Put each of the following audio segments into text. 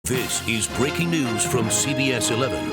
This is breaking news from CBS 11.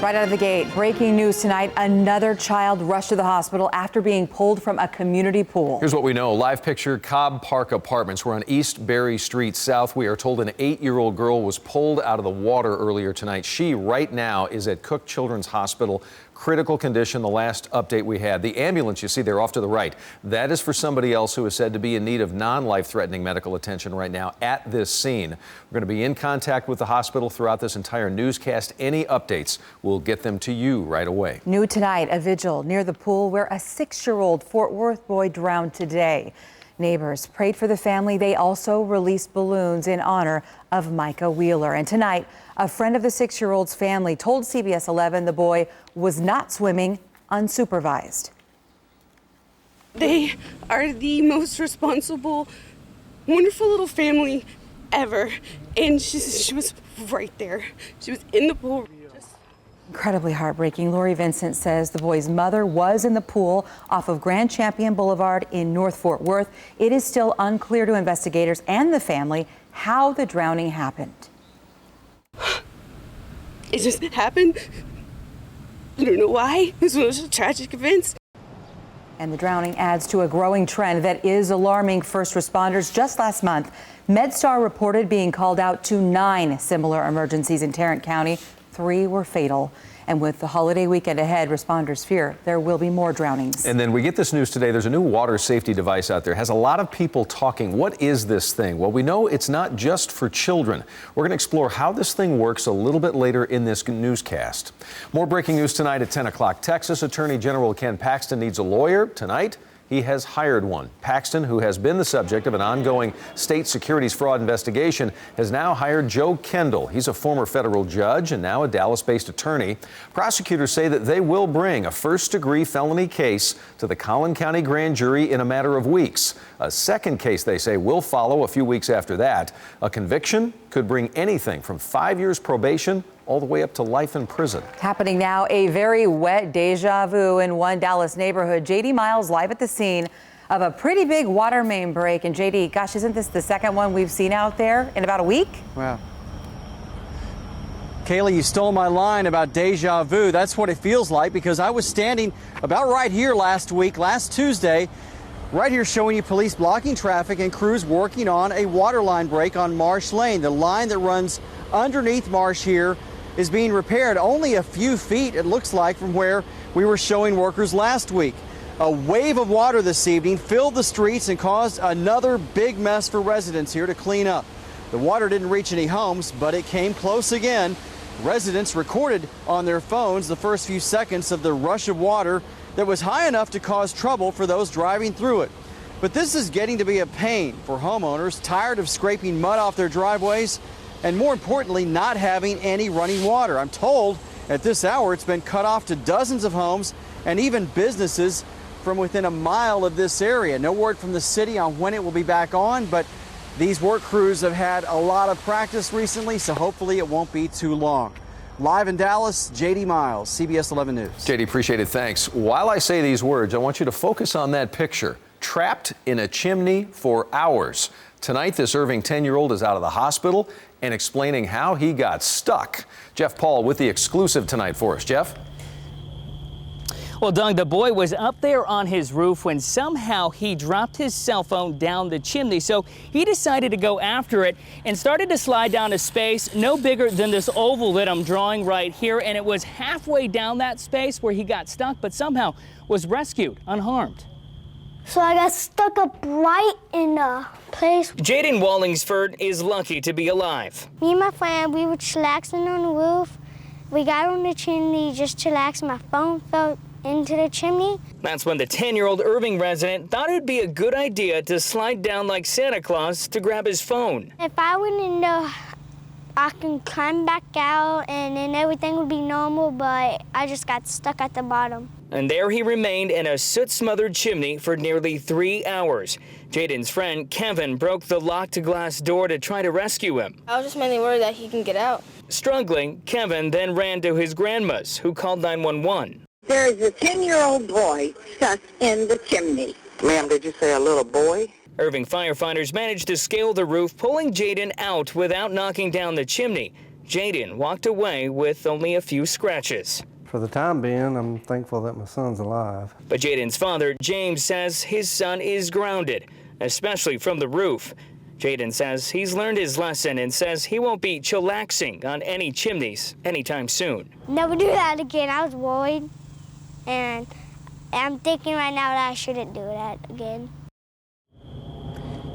Right out of the gate, breaking news tonight. Another child rushed to the hospital after being pulled from a community pool. Here's what we know. Live picture, Cobb Park Apartments. We're on East Berry Street South. We are told an 8-year-old girl was pulled out of the water earlier tonight. She right now is at Cook Children's Hospital. Critical condition, the last update we had. The ambulance you see there off to the right, that is for somebody else who is said to be in need of non-life-threatening medical attention right now at this scene. We're going to be in contact with the hospital throughout this entire newscast. Any updates, we'll get them to you right away. New tonight, a vigil near the pool where a 6-year-old Fort Worth boy drowned today. Neighbors prayed for the family. They also released balloons in honor of Micah Wheeler. And tonight, a friend of the 6-year-old's family told CBS 11 the boy was not swimming unsupervised. They are the most responsible, wonderful little family ever. And she was right there. She was in the pool. Incredibly heartbreaking. Lori Vincent says the boy's mother was in the pool off of Grand Champion Boulevard in North Fort Worth. It is still unclear to investigators and the family how the drowning happened. It just happened. I don't know why. This was a tragic event. And the drowning adds to a growing trend that is alarming first responders. Just last month, MedStar reported being called out to 9 similar emergencies in Tarrant County. 3 were fatal. And with the holiday weekend ahead, responders fear there will be more drownings. And then we get this news today. There's a new water safety device out there. It has a lot of people talking. What is this thing? Well, we know it's not just for children. We're going to explore how this thing works a little bit later in this newscast. More breaking news tonight at 10 o'clock. Texas Attorney General Ken Paxton needs a lawyer. Tonight, he has hired one. Paxton, who has been the subject of an ongoing state securities fraud investigation, has now hired Joe Kendall. He's a former federal judge and now a Dallas-based attorney. Prosecutors say that they will bring a first-degree felony case to the Collin County grand jury in a matter of weeks. A second case, they say, will follow a few weeks after that. A conviction could bring anything from 5 years probation all the way up to life in prison. Happening now, a very wet deja vu in one Dallas neighborhood. JD Miles live at the scene of a pretty big water main break. And JD, gosh, isn't this the second one we've seen out there in about a week? Wow. Kaylee, you stole my line about deja vu. That's what it feels like, because I was standing about right here last Tuesday, right here showing you police blocking traffic and crews working on a water line break on Marsh Lane. The line that runs underneath Marsh here is being repaired only a few feet, it looks like, from where we were showing workers last week. A wave of water this evening filled the streets and caused another big mess for residents here to clean up. The water didn't reach any homes, but it came close again. Residents recorded on their phones the first few seconds of the rush of water that was high enough to cause trouble for those driving through it. But this is getting to be a pain for homeowners tired of scraping mud off their driveways and, more importantly, not having any running water. I'm told at this hour it's been cut off to dozens of homes and even businesses from within a mile of this area. No word from the city on when it will be back on, but these work crews have had a lot of practice recently, so hopefully it won't be too long. Live in Dallas, JD Miles, CBS 11 News. JD, appreciate it. Thanks. While I say these words, I want you to focus on that picture. Trapped in a chimney for hours. Tonight, this Irving 10-year-old is out of the hospital and explaining how he got stuck. Jeff Paul with the exclusive tonight for us. Jeff? Well, Doug, the boy was up there on his roof when somehow he dropped his cell phone down the chimney. So he decided to go after it and started to slide down a space no bigger than this oval that I'm drawing right here. And it was halfway down that space where he got stuck, but somehow was rescued unharmed. So I got stuck up right in a place. Jaden Wallingsford is lucky to be alive. Me and my friend, we were chillaxing on the roof. We got on the chimney just chillaxing. My phone fell into the chimney. That's when the 10-year-old Irving resident thought it would be a good idea to slide down like Santa Claus to grab his phone. If I went in the, I can climb back out and then everything would be normal, but I just got stuck at the bottom. And there he remained in a soot-smothered chimney for nearly 3 hours. Jaden's friend, Kevin, broke the locked glass door to try to rescue him. I was just mainly worried that he can get out. Struggling, Kevin then ran to his grandma's, who called 911. There is a 10-year-old boy stuck in the chimney. Ma'am, did you say a little boy? Irving firefighters managed to scale the roof, pulling Jaden out without knocking down the chimney. Jaden walked away with only a few scratches. For the time being, I'm thankful that my son's alive. But Jaden's father, James, says his son is grounded, especially from the roof. Jaden says he's learned his lesson and says he won't be chillaxing on any chimneys anytime soon. Never do that again. I was worried, and I'm thinking right now that I shouldn't do that again.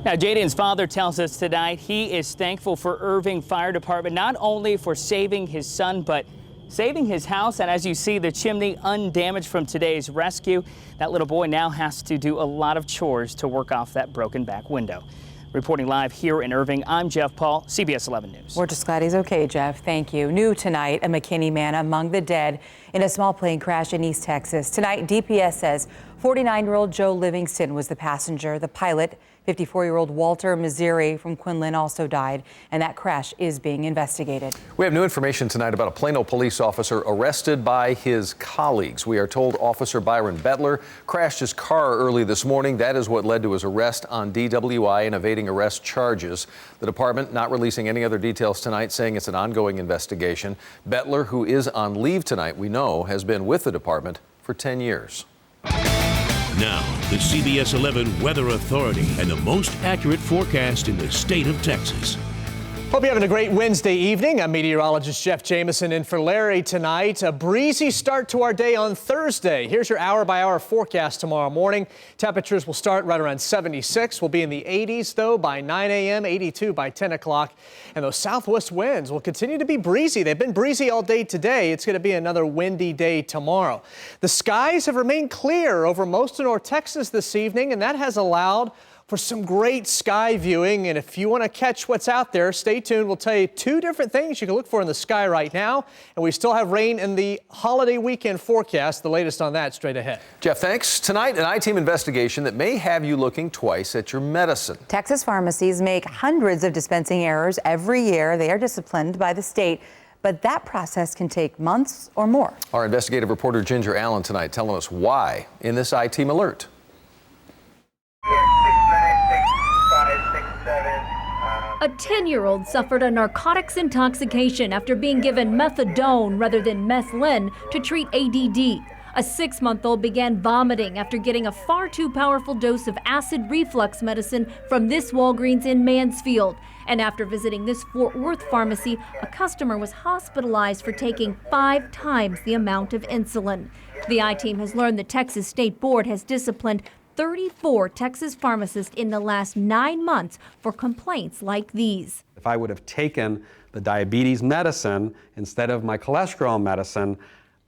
Now, Jaden's father tells us tonight he is thankful for Irving Fire Department, not only for saving his son, but saving his house. And as you see, the chimney undamaged from today's rescue. That little boy now has to do a lot of chores to work off that broken back window. Reporting live here in Irving, I'm Jeff Paul, CBS 11 News. We're just glad he's okay, Jeff. Thank you. New tonight, a McKinney man among the dead in a small plane crash in East Texas. Tonight, DPS says 49-year-old Joe Livingston was the passenger. The pilot, 54-year-old Walter Missouri from Quinlan, also died, and that crash is being investigated. We have new information tonight about a Plano police officer arrested by his colleagues. We are told Officer Byron Bettler crashed his car early this morning. That is what led to his arrest on DWI and evading arrest charges. The department not releasing any other details tonight, saying it's an ongoing investigation. Bettler, who is on leave tonight, we know has been with the department for 10 years. Now, the CBS 11 Weather Authority and the most accurate forecast in the state of Texas. Hope you're having a great Wednesday evening. I'm meteorologist Jeff Jamison in for Larry tonight. A breezy start to our day on Thursday. Here's your hour-by-hour forecast tomorrow morning. Temperatures will start right around 76. We'll be in the 80s, though, by 9 a.m., 82 by 10 o'clock. And those southwest winds will continue to be breezy. They've been breezy all day today. It's going to be another windy day tomorrow. The skies have remained clear over most of North Texas this evening, and that has allowed for some great sky viewing. And if you want to catch what's out there, stay tuned. We'll tell you two different things you can look for in the sky right now. And we still have rain in the holiday weekend forecast. The latest on that straight ahead. Jeff, thanks. Tonight, an I-Team investigation that may have you looking twice at your medicine. Texas pharmacies make hundreds of dispensing errors every year. They are disciplined by the state, but that process can take months or more. Our investigative reporter Ginger Allen tonight telling us why in this I-Team alert. A 10-year-old suffered a narcotics intoxication after being given methadone rather than methylene to treat ADD. A 6-month-old began vomiting after getting a far too powerful dose of acid reflux medicine from this Walgreens in Mansfield. And after visiting this Fort Worth pharmacy, a customer was hospitalized for taking 5 times the amount of insulin. The I-Team has learned the Texas State Board has disciplined 34 Texas pharmacists in the last 9 months for complaints like these. If I would have taken the diabetes medicine instead of my cholesterol medicine,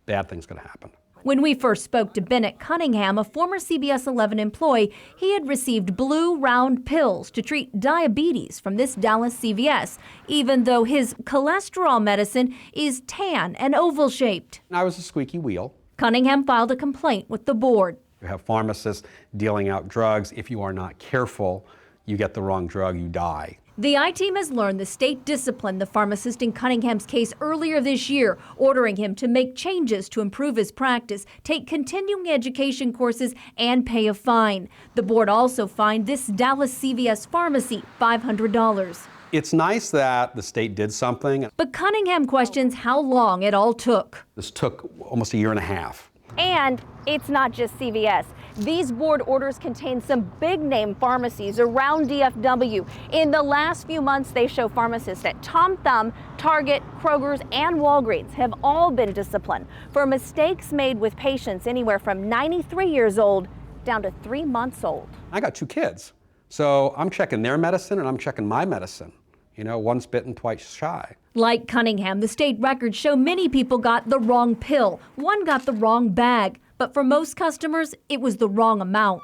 bad things could happen. When we first spoke to Bennett Cunningham, a former CBS 11 employee, he had received blue round pills to treat diabetes from this Dallas CVS, even though his cholesterol medicine is tan and oval shaped. I was a squeaky wheel. Cunningham filed a complaint with the board. You have pharmacists dealing out drugs. If you are not careful, you get the wrong drug, you die. The I-Team has learned the state disciplined the pharmacist in Cunningham's case earlier this year, ordering him to make changes to improve his practice, take continuing education courses, and pay a fine. The board also fined this Dallas CVS pharmacy $500. It's nice that the state did something. But Cunningham questions how long it all took. This took almost a year and a half. And it's not just CVS. These board orders contain some big-name pharmacies around DFW. In the last few months, they show pharmacists at Tom Thumb, Target, Kroger's, and Walgreens have all been disciplined for mistakes made with patients anywhere from 93 years old down to 3 months old. I got 2 kids, so I'm checking their medicine and I'm checking my medicine. You know, once bitten, twice shy. Like Cunningham, the state records show many people got the wrong pill. One got the wrong bag. But for most customers, it was the wrong amount.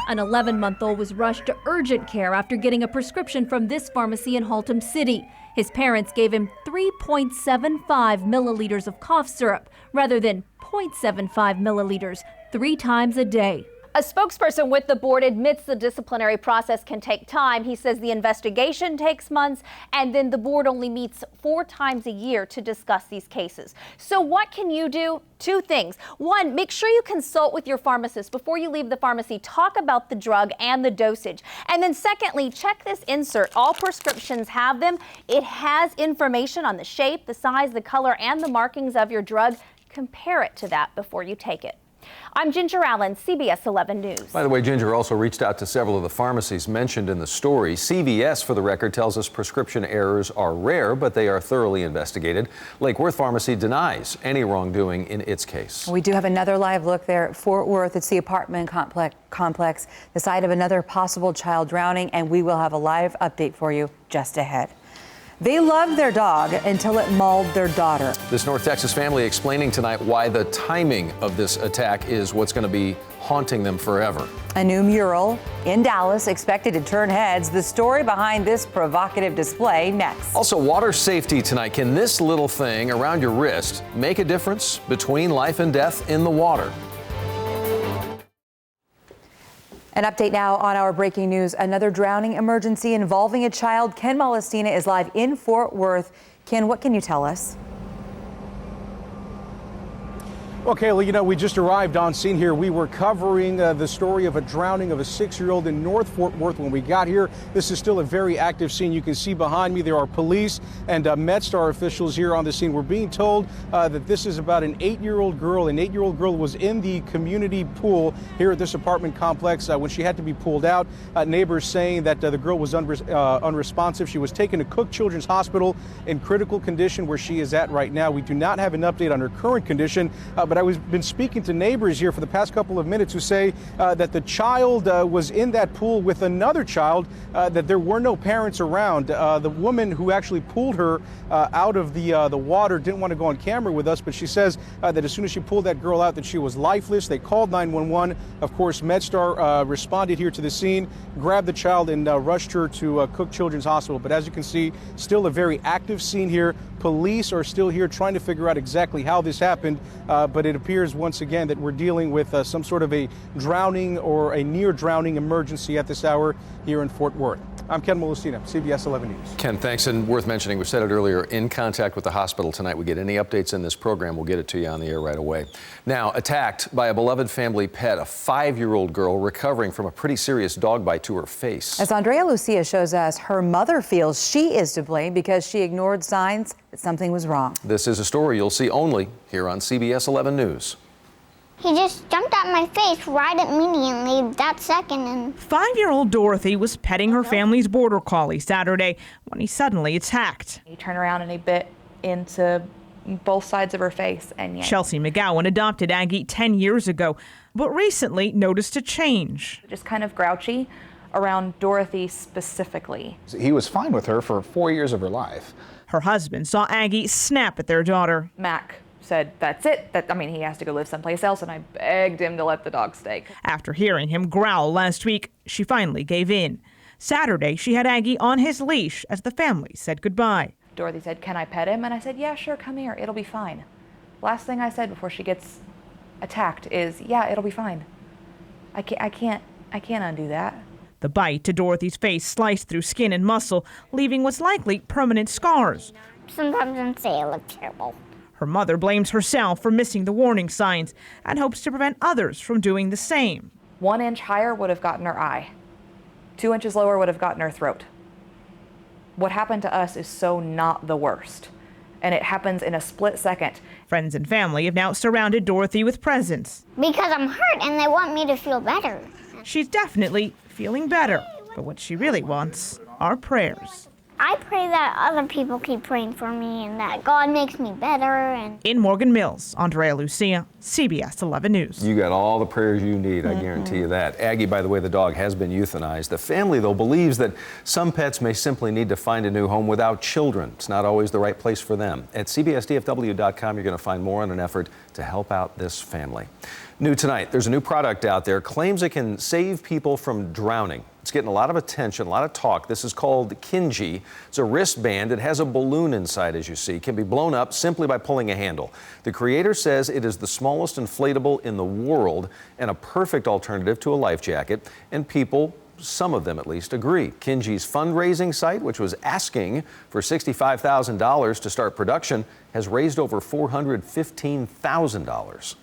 An 11-month-old was rushed to urgent care after getting a prescription from this pharmacy in Haltom City. His parents gave him 3.75 milliliters of cough syrup rather than 0.75 milliliters 3 times a day. A spokesperson with the board admits the disciplinary process can take time. He says the investigation takes months, and then the board only meets 4 times a year to discuss these cases. So what can you do? 2 things. 1, make sure you consult with your pharmacist before you leave the pharmacy. Talk about the drug and the dosage. And then secondly, check this insert. All prescriptions have them. It has information on the shape, the size, the color, and the markings of your drug. Compare it to that before you take it. I'm Ginger Allen, CBS 11 News. By the way, Ginger also reached out to several of the pharmacies mentioned in the story. CVS, for the record, tells us prescription errors are rare, but they are thoroughly investigated. Lake Worth Pharmacy denies any wrongdoing in its case. We do have another live look there at Fort Worth. It's the apartment complex, the site of another possible child drowning, and we will have a live update for you just ahead. They loved their dog until it mauled their daughter. This North Texas family explaining tonight why the timing of this attack is what's going to be haunting them forever. A new mural in Dallas expected to turn heads. The story behind this provocative display next. Also, water safety tonight. Can this little thing around your wrist make a difference between life and death in the water? An update now on our breaking news. Another drowning emergency involving a child. Ken Molestina is live in Fort Worth. Ken, what can you tell us? Well, Kayla, you know, we just arrived on scene here. We were covering the story of a drowning of a 6-year-old in North Fort Worth when we got here. This is still a very active scene. You can see behind me there are police and MedStar officials here on the scene. We're being told that this is about an 8-year-old girl. An 8-year-old girl was in the community pool here at this apartment complex when she had to be pulled out. Neighbors saying that the girl was unresponsive. She was taken to Cook Children's Hospital in critical condition where she is at right now. We do not have an update on her current condition, but I've been speaking to neighbors here for the past couple of minutes who say that the child was in that pool with another child, that there were no parents around. The woman who actually pulled her out of the water didn't want to go on camera with us, but she says that as soon as she pulled that girl out, that she was lifeless. They called 911. Of course, MedStar responded here to the scene, grabbed the child, and rushed her to Cook Children's Hospital. But as you can see, still a very active scene here. Police are still here trying to figure out exactly how this happened, but it appears once again that we're dealing with some sort of a drowning or a near drowning emergency at this hour here in Fort Worth. I'm Ken Molestina, CBS 11 News. Ken, thanks, and worth mentioning, we said it earlier, in contact with the hospital tonight. We get any updates in this program, we'll get it to you on the air right away. Now, attacked by a beloved family pet, a 5-year-old girl recovering from a pretty serious dog bite to her face. As Andrea Lucia shows us, her mother feels she is to blame because she ignored signs that something was wrong. This is a story you'll see only here on CBS 11 News. He just jumped at my face right immediately that second. And 5-year-old Dorothy was petting her family's border collie Saturday when he suddenly attacked. He turned around and he bit into both sides of her face. And Chelsea McGowan adopted Aggie 10 years ago, but recently noticed a change. Just kind of grouchy around Dorothy specifically. He was fine with her for 4 years of her life. Her husband saw Aggie snap at their daughter. Mac said, that's it. He has to go live someplace else, and I begged him to let the dog stay. After hearing him growl last week, she finally gave in. Saturday, she had Aggie on his leash as the family said goodbye. Dorothy said, can I pet him? And I said, yeah, sure, come here. It'll be fine. Last thing I said before she gets attacked is, yeah, it'll be fine. I can't undo that. The bite to Dorothy's face sliced through skin and muscle, leaving what's likely permanent scars. Sometimes I say I look terrible. Her mother blames herself for missing the warning signs and hopes to prevent others from doing the same. 1 inch higher would have gotten her eye. 2 inches lower would have gotten her throat. What happened to us is so not the worst, and it happens in a split second. Friends and family have now surrounded Dorothy with presents. Because I'm hurt and they want me to feel better. She's definitely feeling better, but what she really wants are prayers. I pray that other people keep praying for me and that God makes me better. In Morgan Mills, Andrea Lucia, CBS 11 News. You got all the prayers you need, I guarantee you that. Aggie, by the way, the dog has been euthanized. The family, though, believes that some pets may simply need to find a new home without children. It's not always the right place for them. At CBSDFW.com, you're going to find more on an effort to help out this family. New tonight, there's a new product out there, claims it can save people from drowning. It's getting a lot of attention, a lot of talk. This is called KinGi. It's a wristband. It has a balloon inside, as you see. It can be blown up simply by pulling a handle. The creator says it is the smallest inflatable in the world and a perfect alternative to a life jacket. And people, some of them at least, agree. KinGi's fundraising site, which was asking for $65,000 to start production, has raised over $415,000.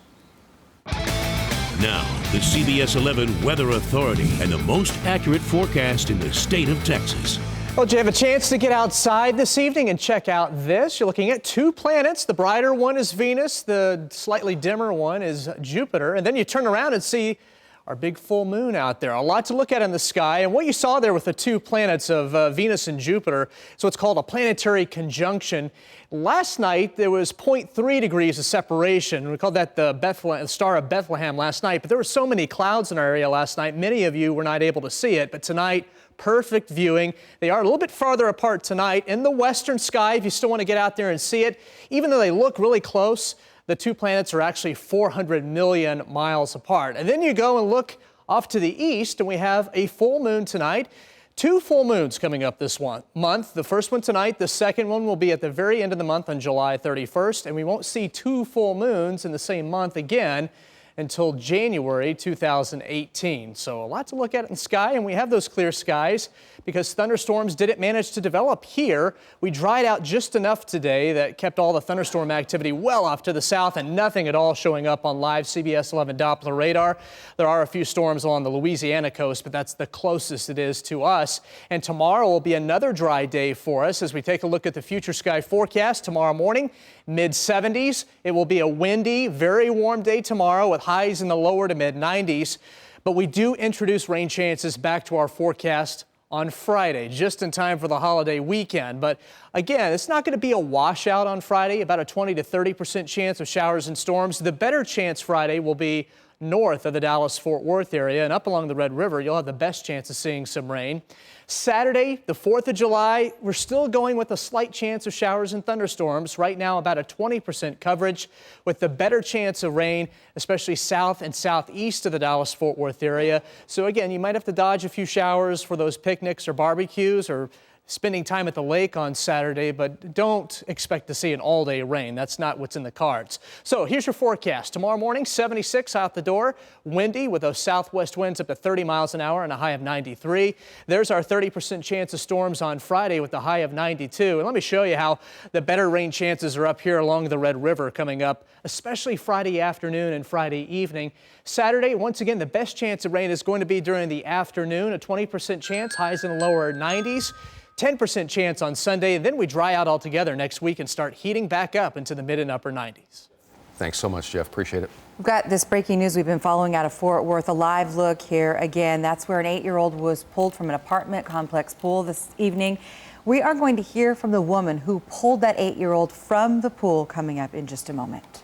Now, the CBS 11 Weather Authority and the most accurate forecast in the state of Texas. Well, do you have a chance to get outside this evening and check out this? You're looking at two planets. The brighter one is Venus. The slightly dimmer one is Jupiter. And then you turn around and see our big full moon out there. A lot to look at in the sky. And what you saw there with the two planets of Venus and Jupiter is what's called a planetary conjunction. Last night, there was 0.3 degrees of separation. We called that the Star of Bethlehem last night. But there were so many clouds in our area last night, many of you were not able to see it. But tonight, perfect viewing. They are a little bit farther apart tonight in the western sky if you still want to get out there and see it. Even though they look really close, the two planets are actually 400 million miles apart. And then you go and look off to the east, and we have a full moon tonight. Two full moons coming up this month. The first one tonight, the second one will be at the very end of the month on July 31st, and we won't see two full moons in the same month again until January 2018. So a lot to look at in the sky, and we have those clear skies because thunderstorms didn't manage to develop here. We dried out just enough today that kept all the thunderstorm activity well off to the south and nothing at all showing up on live CBS 11 Doppler radar. There are a few storms along the Louisiana coast, but that's the closest it is to us. And tomorrow will be another dry day for us as we take a look at the future sky forecast. Tomorrow morning, mid-70s. It will be a windy, very warm day tomorrow with highs in the lower to mid-90s. But we do introduce rain chances back to our forecast on Friday, just in time for the holiday weekend. But again, it's not going to be a washout on Friday, about a 20 to 30% chance of showers and storms. The better chance Friday will be north of the Dallas-Fort Worth area, and up along the Red River, you'll have the best chance of seeing some rain. Saturday, the 4th of July, we're still going with a slight chance of showers and thunderstorms. Right now, about a 20% coverage with the better chance of rain, especially south and southeast of the Dallas-Fort Worth area. So again, you might have to dodge a few showers for those picnics or barbecues or spending time at the lake on Saturday, but don't expect to see an all-day rain. That's not what's in the cards. So here's your forecast. Tomorrow morning, 76 out the door, windy with those southwest winds up to 30 miles an hour and a high of 93. There's our 30% chance of storms on Friday with a high of 92. And let me show you how the better rain chances are up here along the Red River coming up, especially Friday afternoon and Friday evening. Saturday, once again, the best chance of rain is going to be during the afternoon, a 20% chance, highs in the lower 90s. 10% chance on Sunday, and then we dry out altogether next week and start heating back up into the mid and upper 90s. Thanks so much, Jeff. Appreciate it. We've got this breaking news we've been following out of Fort Worth. A live look here again. That's where an 8-year-old was pulled from an apartment complex pool this evening. We are going to hear from the woman who pulled that 8-year-old from the pool coming up in just a moment.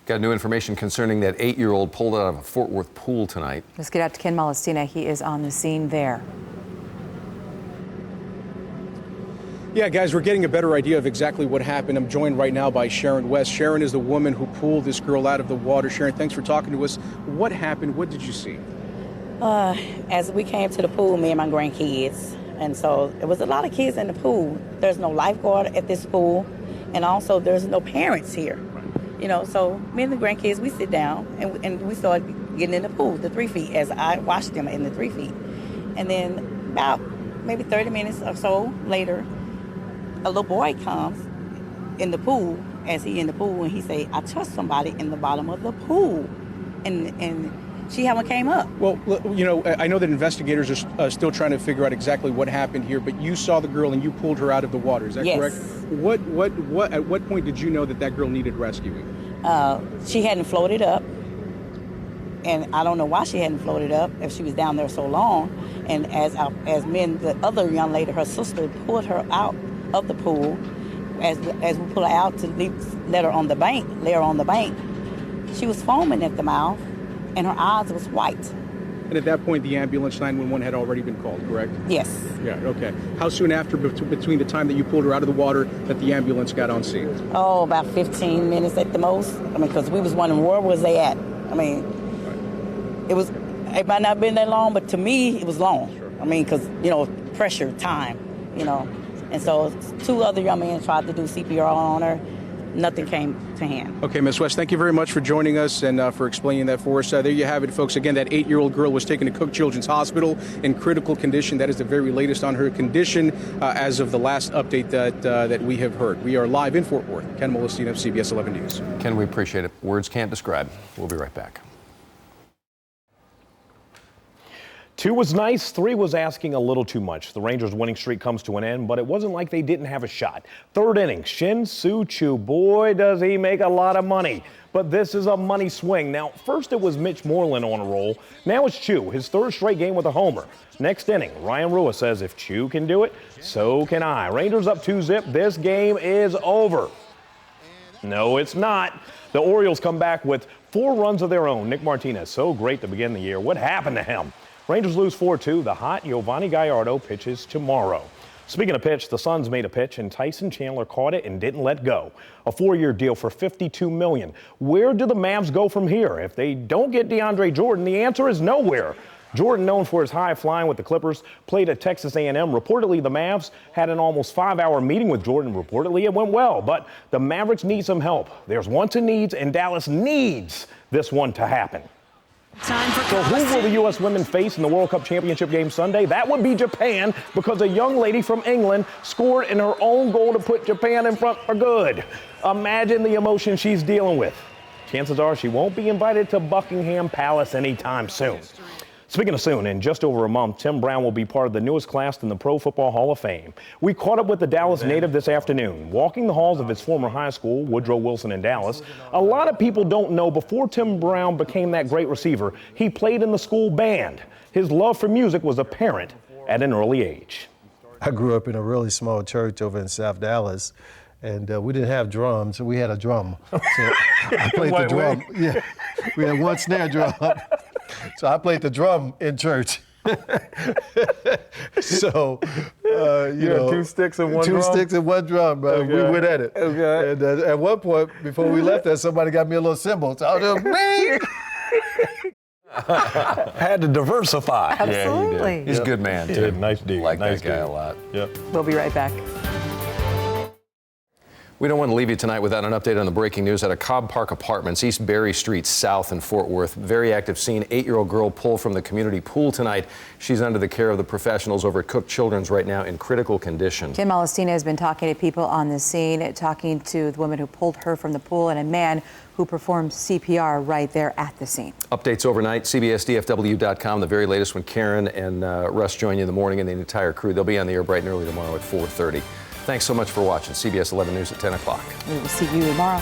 Got new information concerning that 8-year-old pulled out of a Fort Worth pool tonight. Let's get out to Ken Malestina. He is on the scene there. Yeah, guys, we're getting a better idea of exactly what happened. I'm joined right now by Sharon West. Sharon is the woman who pulled this girl out of the water. Sharon, thanks for talking to us. What happened? What did you see? As we came to the pool, me and my grandkids, and so there was a lot of kids in the pool. There's no lifeguard at this pool, and also there's no parents here. You know, so me and the grandkids, we sit down and we started getting in the pool, the 3 feet, as I watched them in the 3 feet. And then about maybe 30 minutes or so later, a little boy comes in the pool, as he in the pool, and he say, I touched somebody in the bottom of the pool. And she haven't came up. Well, you know, I know that investigators are still trying to figure out exactly what happened here, but you saw the girl and you pulled her out of the water. Is that correct? At what point did you know that that girl needed rescuing? She hadn't floated up. And I don't know why she hadn't floated up if she was down there so long. And as the other young lady, her sister, pulled her out of the pool, as we pull her out to lay her on the bank, she was foaming at the mouth, and her eyes was white. And at that point, the ambulance 911 had already been called, correct? Yes. Yeah, okay. How soon after, between the time that you pulled her out of the water, that the ambulance got on scene? Oh, about 15 minutes at the most. I mean, because we was wondering where was they at. I mean, it might not have been that long, but to me, it was long. Sure. I mean, because, you know, pressure, time, you know. And so 2 other young men tried to do CPR on her. Nothing came to hand. Okay, Ms. West, thank you very much for joining us and for explaining that for us. There you have it, folks. Again, that 8-year-old girl was taken to Cook Children's Hospital in critical condition. That is the very latest on her condition as of the last update that we have heard. We are live in Fort Worth. Ken Molestino, CBS 11 News. Ken, we appreciate it. Words can't describe. We'll be right back. 2 was nice, 3 was asking a little too much. The Rangers' winning streak comes to an end, but it wasn't like they didn't have a shot. 3rd inning, Shin-Soo Choo, boy, does he make a lot of money. But this is a money swing. Now, first it was Mitch Moreland on a roll. Now it's Choo, his 3rd straight game with a homer. Next inning, Ryan Rua says if Choo can do it, so can I. Rangers up 2-zip. This game is over. No, it's not. The Orioles come back with 4 runs of their own. Nick Martinez, so great to begin the year. What happened to him? Rangers lose 4-2. The hot Giovanni Gallardo pitches tomorrow. Speaking of pitch, the Suns made a pitch and Tyson Chandler caught it and didn't let go. A 4-year deal for $52 million. Where do the Mavs go from here? If they don't get DeAndre Jordan, the answer is nowhere. Jordan, known for his high flying with the Clippers, played at Texas A&M. Reportedly, the Mavs had an almost 5-hour meeting with Jordan. Reportedly, it went well, but the Mavericks need some help. There's wants and needs, and Dallas needs this one to happen. So who will the U.S. women face in the World Cup Championship game Sunday? That would be Japan, because a young lady from England scored in her own goal to put Japan in front for good. Imagine the emotion she's dealing with. Chances are she won't be invited to Buckingham Palace anytime soon. Speaking of soon, in just over a month, Tim Brown will be part of the newest class in the Pro Football Hall of Fame. We caught up with the Dallas native this afternoon, walking the halls of his former high school, Woodrow Wilson in Dallas. A lot of people don't know, before Tim Brown became that great receiver, he played in the school band. His love for music was apparent at an early age. I grew up in a really small church over in South Dallas, and we didn't have drums, so we had a drum. So I played the drum. Yeah, we had one snare drum. So I played the drum in church. So, you know, 2 sticks and 1 drum? 2 sticks and 1 drum, bro. Okay. We went at it. Okay. And at one point, before we left there, somebody got me a little cymbal. So I was just, had to diversify. Absolutely. Yeah, he's a good man, too. Nice dude. Like nice that guy dude. a lot. Yep. We'll be right back. We don't want to leave you tonight without an update on the breaking news at a Cobb Park Apartments, East Berry Street South in Fort Worth. Very active scene. 8-year-old girl pulled from the community pool tonight. She's under the care of the professionals over at Cook Children's right now in critical condition. Ken Molestino has been talking to people on the scene, talking to the woman who pulled her from the pool and a man who performed CPR right there at the scene. Updates overnight, CBSDFW.com. The very latest when Karen and Russ join you in the morning, and the entire crew. They'll be on the air bright and early tomorrow at 4:30. Thanks so much for watching CBS 11 News at 10 o'clock. We will see you tomorrow.